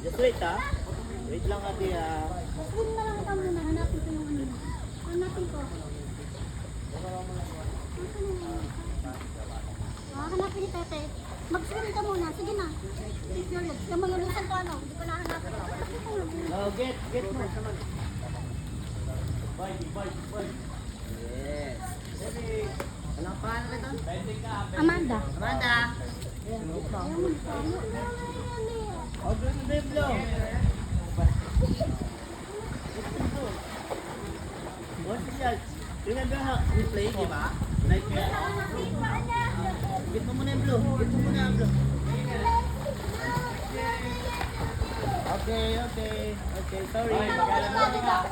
Just wait ha. Wait lang ate ha. Swim na lang ka muna. Hanapin ko yung ano. Hanapin ko. Hanapin ni Tete. Mag-swim ka muna. Sige na. Take your legs. Kamu yung minsan ko ano. Hindi ko nahanapin. Oh, get mo. Bye. Yes. Anong pangalan ito? Amanda. Amanda. Oh, doon sa biblo. What's the shot? Remember how we played, di ba? Like, get mo muna yung blue. Get mo muna yung blue. Okay. Sorry. Magkala ka.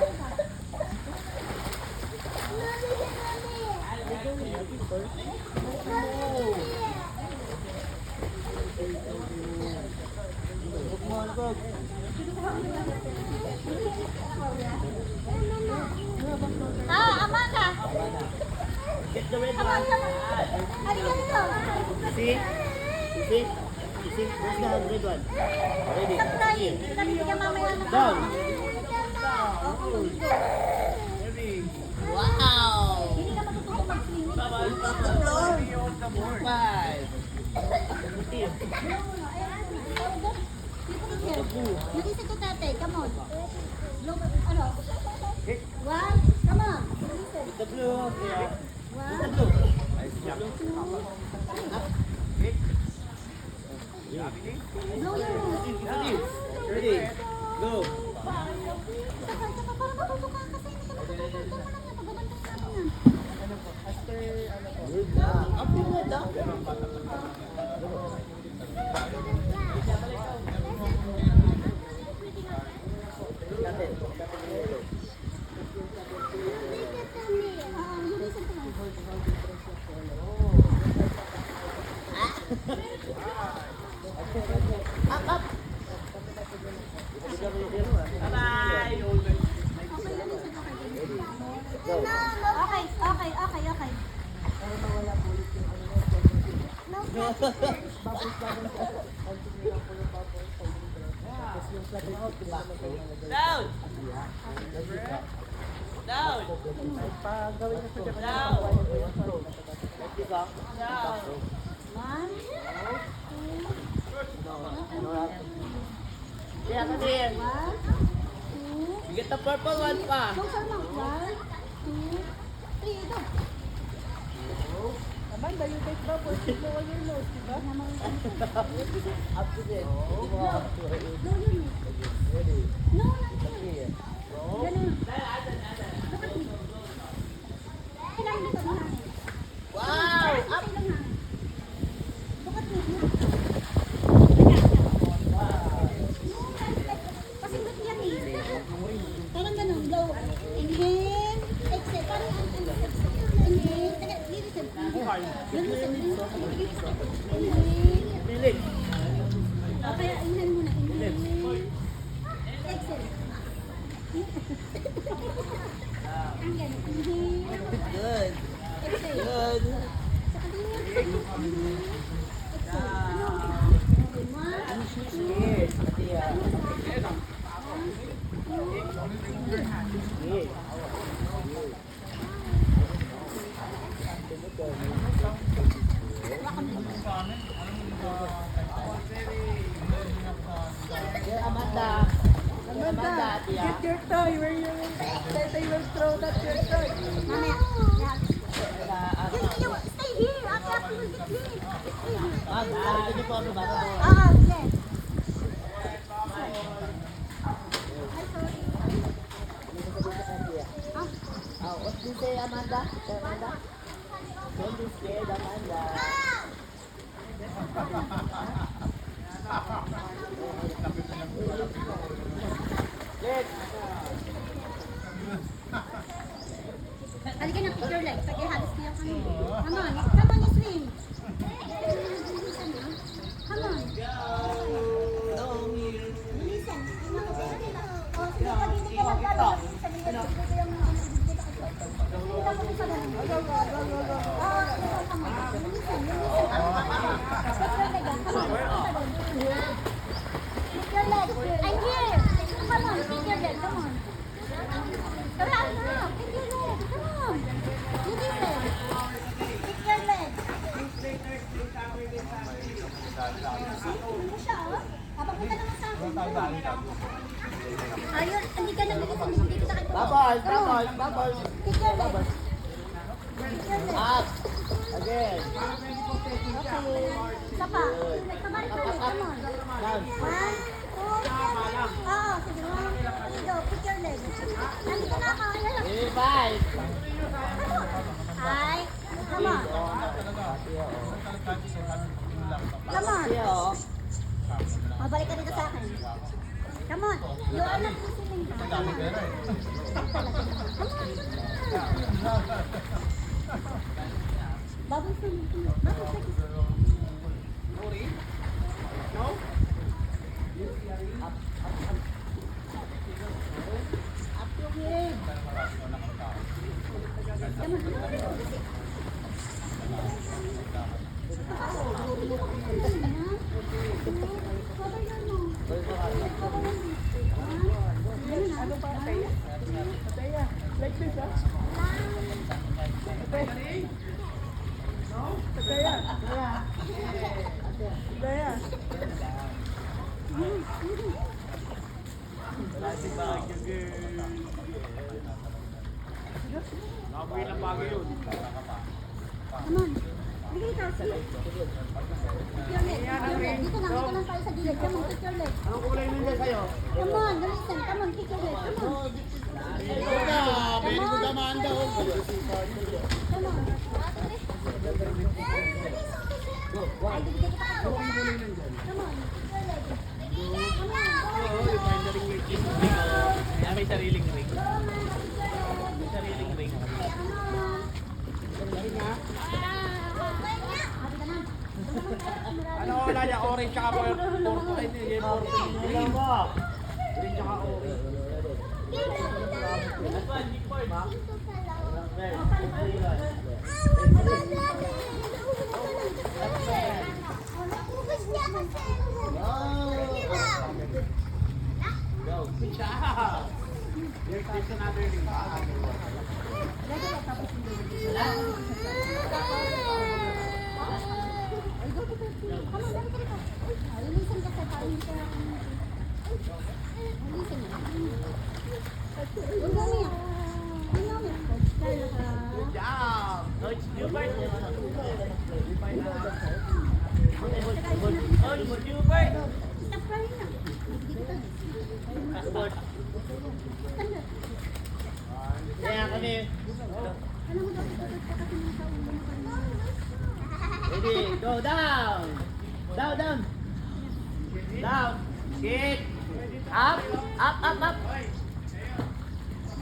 Amanda. Get the red one. Arigato. See? Where's the red one? Ready? Try. Sabi ka mamaya na. Down. Wow! Hindi ka matutulog mag-swimming. Five. You listen to Tate. Come on. Look, ano? One. Come on. Listen. The blue. Yeah. One. The blue. Blow your nose. Ready? Go. Saka, para matuto ka kasi hindi ka matutulog. Doon mo lang yan. Pagbabantay natin yan. Up to the top. You listen to me. Up. Bye-bye. Okay. Down. One. Yeah, Kadir. One. Two. You get the purple one pa. Closer lang. One. Two. Three. Go. Amanda, you take bubbles, you blow on your nose, diba? Up to this. No, not here. Ganun. Look at me. Kailangan dito ng hangin. Wow! Up. Look at me. Pasindot yan eh. Parang ganun. Blow. Inhale. Exhale. Parang exhale. Inhale. Teka, listen. Listen. Inhale. Pilit. Kaya inhale muna. Inhale. Exhale. Ang ganun. Inhale. Good. Exhale. Good. Saka din yan. Exhale. Ano? One, two, Yes, Katia. Yes. Yeah, Amanda. Amanda, get your toy, where you Tete will throw that your toy. mamaya. You stay here. After will get here. Stay here. Pwede po ako ba? Yes. Ay, sorry. Oh, what did you say, Amanda? Amanda? Don't be scared, Amanda. Let's. Halika na, kick your legs. Pag ihalis niya kami. Come on. Come on, you swim. Come on. Listen. Oh, sige, pag hindi ka magkala, sabihin ko yung mga hindi ka mo sa ganun. Come on. Listen. Kick your leg, ah. siya, oh. Papapunta naman sa akin. Ayun, hindi ka nag-iisang hindi kita kay Bubbles, bubbles, bubbles. Kick your leg. Up. Again. Okay. Isa pa. Kabalik ka ulit. Come on. Down. 1, 2, 3. Oo, sige. 1, 2, go. Kick your leg. Nandito na ako. Ayan. Five. Ay. Come on. Come on. Here, oh. Mabalik ka dito sa akin. Come on. You are not listening. Come on. Bubbles na. Bubbles na. Up yung head. Come on. Ano pa, Ataya? Ataya, like this, ah. Ataya. Ataya. Come on. Bigay ka. Kick your leg. Dito lang tayo sa gilid. Come on, kick your leg. Anong kulay ninyo sa'yo? Come on, listen. Come on, kick your leg. Come on. Pwede ko damaan daw. Come on. Ay, bigay kita. Come on, kick your leg. Come on. May sariling ring. Come on, kick your leg. May sariling ring. Come on. Ano wala niya? Orange tsaka purple. Ay, hindi. Green mo. Green tsaka orange. There's another ring. Job! Coach Hubert! Coach Hubert! Kaya kami. Ready, go down! Down, down! Down! Kick! Up! Up, up, up!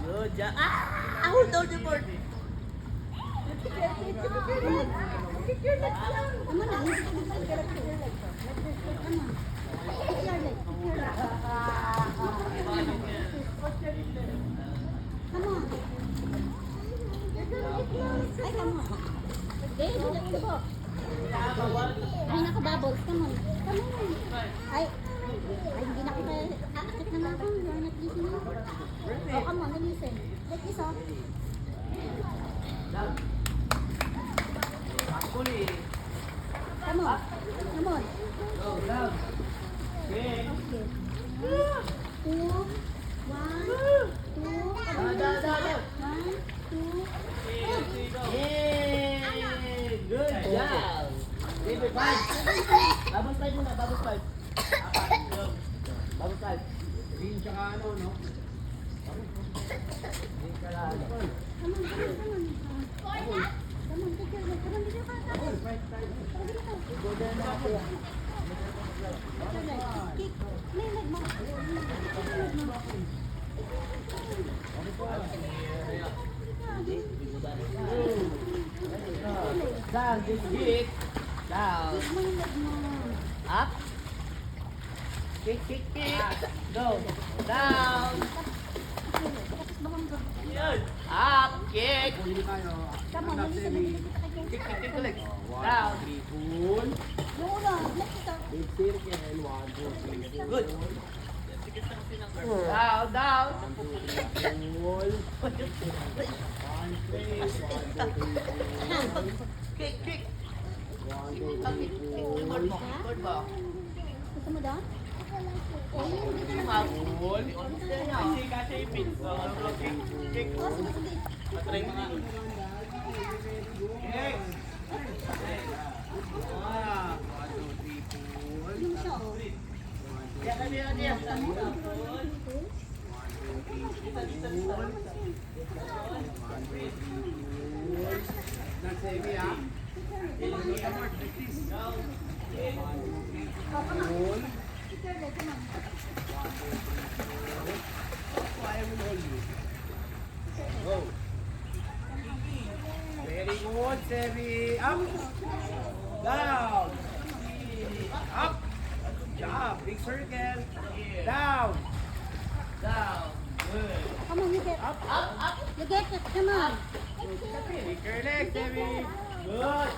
Good job! Ah! Hold on the board! Ay, naka bubbles. Come on. Come on. Ay, hindi na kita. Aakit na ako. You are not listening. Oh, come on. Listen. Like this, oh. Actually, Come on. Come on. go down. Kick! Okay. 2, 1, 2. Down, down, down, down! 1, 2. Yay! Good job! Baby, five! Bubbles five muna, bubbles five. Bubbles five. Green tsaka ano, no? Green ka lang. Come on, come on, come on. Come on, take your leg. Come on, dito ka. Come on, dito ka. Go down na ako. Take your leg. Kick. May leg mo. Leg mo. Down, just kick. Down. May leg mo. Up. Kick, kick, kick. Go. Down. Up. Kick. Hindi tayo. Come on, listen. Kick, kick, kick ulit. Down. Pull. Yung ulo, let it out. Big circle. 1, 2, 3. Good. Down, down. Pull. 1 place. 1, 2, 3. Kick, kick. Keyboard mo. Keyboard mo. Gusto mo doon? Mabul. Kasi kasi ipin. Kick. Oh, sige, sige. Patry mo nga. Kick. Ah, 1, 2, 3, 4. Hindi mo siya, oh. Yan, yan, yan. Nag-save ah. Go. Very good, Sevi. Up. Down. Up. Good job. Big circle. Down. Down. Good. Come on, you get. Up. You get it, come on. Big your leg, Sevi. Good.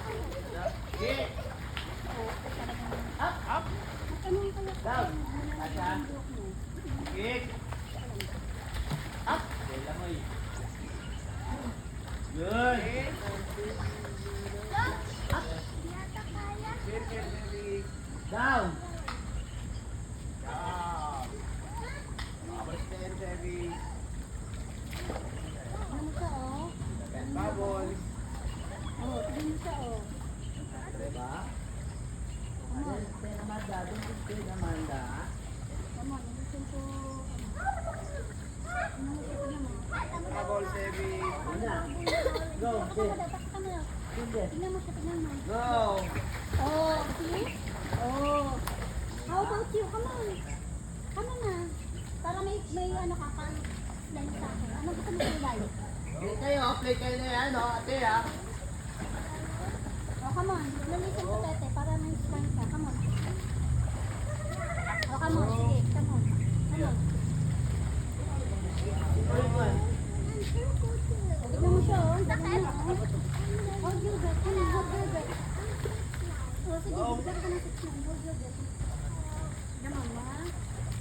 Hit. Up. Down. Asa. Kick. Up. Good. Circle, Sevi. Down. Down. Bubble stand, Sevi. Ano mo siya, oh. Bubble. Oh, tignan mo siya, oh. Diba? Then, Amanda, don't you say Amanda? Come on, listen to... Ano mo siya, tignan mo. Bubble, Sevi. Amanda. Go. Pakita mo daw, pakita mo daw. Sige. Tignan mo siya, tignan mo. Go. Oh, see? Oh. How about you? Come on. Come on na. Para may ano ka pang lang sa akin. Ano gusto mo ilay? Play kayo na yan, no? Ate, ha? Oh, come on. Lalisan ko tete para may strength ka. Come on. Oh, come on. Sige, come on. Come on. Oh, tignan mo siya, oh. Tignan mo, oh. Hold your breath. Come on, hold your breath. Oh, sige. Bigyan ka na 6 na. Hold your breath. Come on, 1,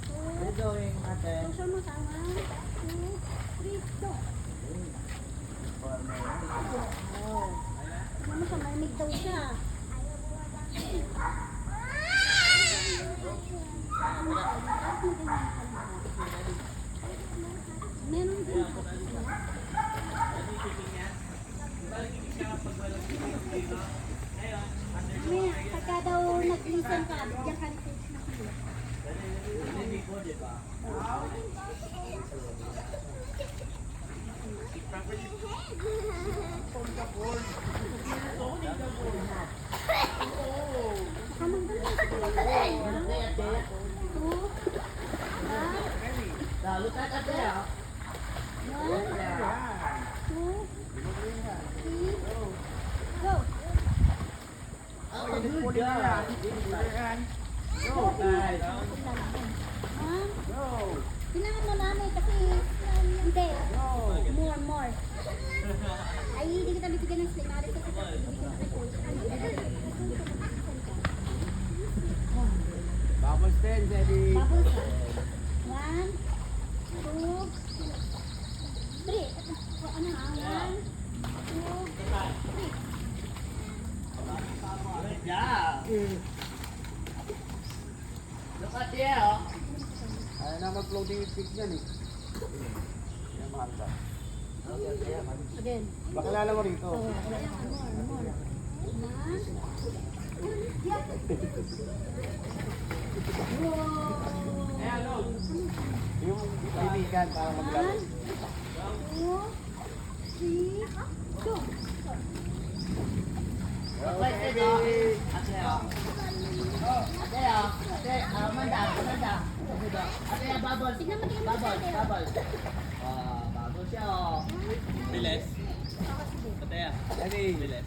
2, We're going, ate. Social mo ka, 1, 2, 3, go. Oh. Tignan mo siya, malamig daw siya. Meron din siya. Mamaya, pagka daw nag-listen ka, bigyan ka ni coach na kilo. Kamang dalawa. Ate, ate. 2, 1, Look at ate, ha? 1, 2, 3, go. Oh, good job. Go, guys. One, Go. kailangan mo namin kasi hindi. More. Ay, hindi kita bibigyan ng sling. Alis kasi bibigyan ka kay coach. Bubble stand, Sevi. Bubbles ka. 1, 2, 3. Ano ha? 1, 2, 3. Good job. Look at there, oh. Ayaw na mag-floating stick yan eh. Yan, mahal ka. Again. Bakilala mo rito. More. 1. Eh, ano? Yung kaibigan para maglaro. 1, 2, 3, go. Okay, ate, oh. Ate, oh. Ate, oh. Ate, Amanda. Ate, bubble. Tignan mo, Bubble. ate. Bubble siya, oh. Bilis. Ate, Sevi. Bilis.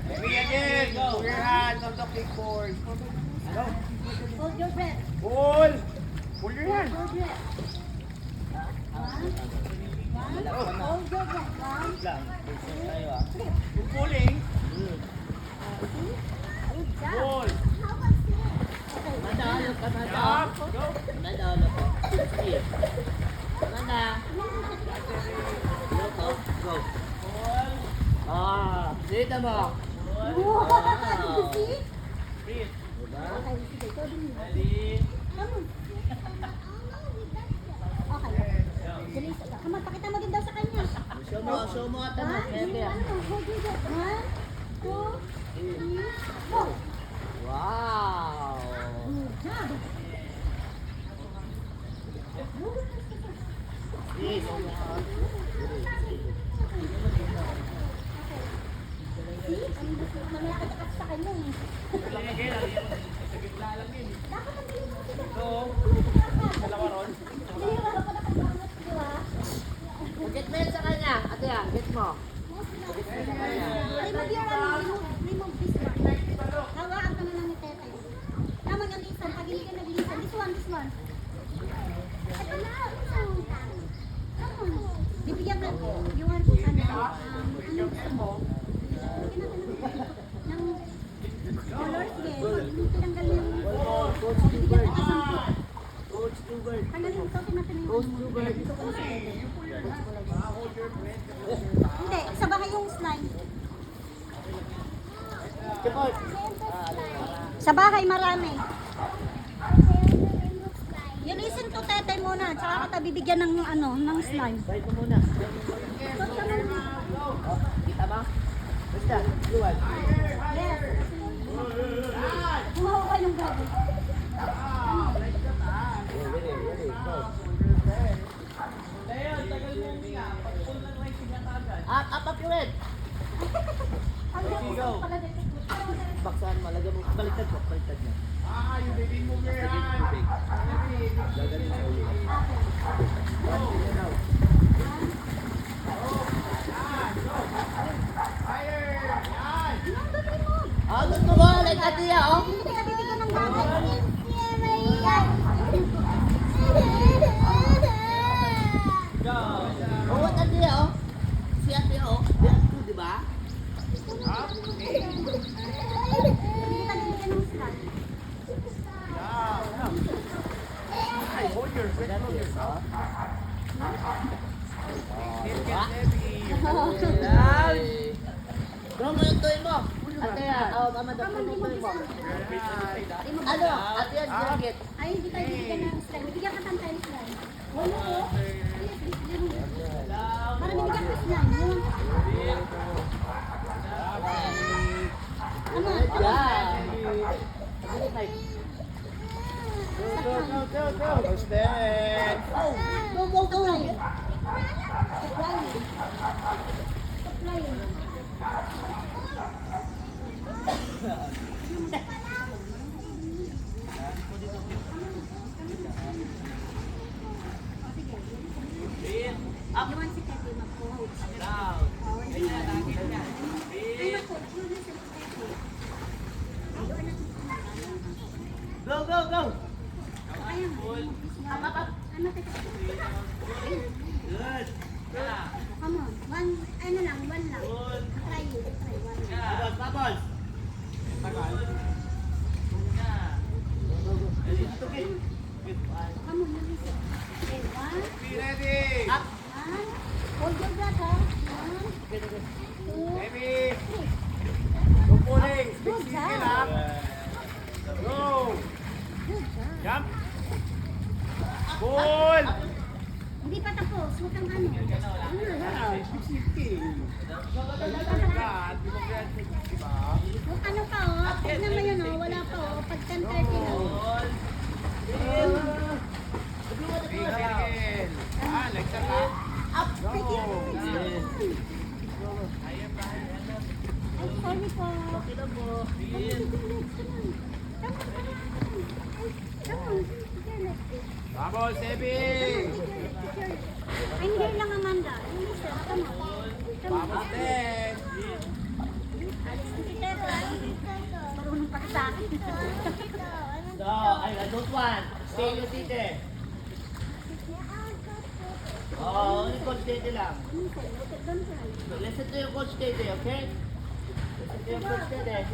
Sevi again. Pull your hand on the kickboard. Go. Hold your breath. Pull. Pull your hand. Hold your breath. 1, hold your breath. 1, Lang. Tayo, ah. Yung pulling. good job. Pull. Okay. Amanda, look, Amanda. Up. Go. Amanda, look. Here. Amanda. Look, oh. Go. Pull. Dito mo. Wow! See? Breathe. Okay, sige. Ikaw din. Ready? Come on. Okay. Bilis. Come on, pakita mo din daw sa kanya. Show mo at ano. One, Kaya. hold your breath. 1, 2, 3, go. Wow! Good job. Yes. See? Malakad ka sa kanya eh. Dapat ang bilis mo sila. Dalawa ron. Hindi, wala pa nakabangat, di ba? Get mo yan sa kanya. Ate ah, get mo. Remove your remove this one. Hawakan ka na lang ni Tete. Tama nga, lisan. Pag hindi ka naglisan. This one. Ito na. Come on. Bibigyan ka. You want ano gusto mo? Ng colors game. Tinanggal yung bibigyan ka ng Coach Uber. tanggalin ito. Tinatin yung dito ko na sa Tete. Hindi. Sa bahay yung slime. Kapag. Sa bahay marami. You listen to Tetay muna, tsaka kita bibigyan ng ng slime. Bite mo muna. Kita ba? Basta. Luwan. Yes. Kumawa ka yung gabi. Ready. Go. Up your head. Ang gabi pala dito. Baksahan mo. Lagyan mo. Baliktad mo. Yung baby mo yan. Gagaling sa ulo. Doon mo ba? Like ate ya, oh. Hindi ka bibigyan ng gabi. Oh, what ate ya, oh. Si ate, oh. Di ate, di ba? Hindi ka bibigyan ng slime. Hold your breath. Ate, oh. Bro mo yung toy mo. Ate ya, oh, mama, dapat mo yung toy mo. Ano? Ate yan, jacket. Ay, hindi ka bibigyan ng slime. Bibigyan ka ng time slime. Wala ko. Para bibigyan ka slime. Yun. Ano? Yeah. Ano type? Go, stand. Go. Supply. Iwan si Tete mag-coach. Ay, mag-coach. Go! Ayan. Up. Ano, Tete? Good. Come on. One lang. Try one. Bubbles. Come on, listen. Okay, one. Be ready. Up. One. Hold your breath, ha? One, two, Baby. three. Go pulling. Good Big job. circle up. Go. Good job. Jump. Pull. Hindi pa tapos. Huwag kang ano. Big circle. Huwag ano pa, oh. Pag naman yun, oh. Wala pa, oh. Pag 10:30 na. Big circle. Like that ha. Up. Take it. Ay, sorry po. Come on. Come on. Bubbles, baby. Ay, hindi lang, Amanda. Hindi, sir. Come on. Bubbles, then. Marunong pa sa akin. So, I don't want. Stay in your seat eh. Oh, only Coach Tete lang. Listen to your Coach Tete, okay? Listen to your Coach Tete.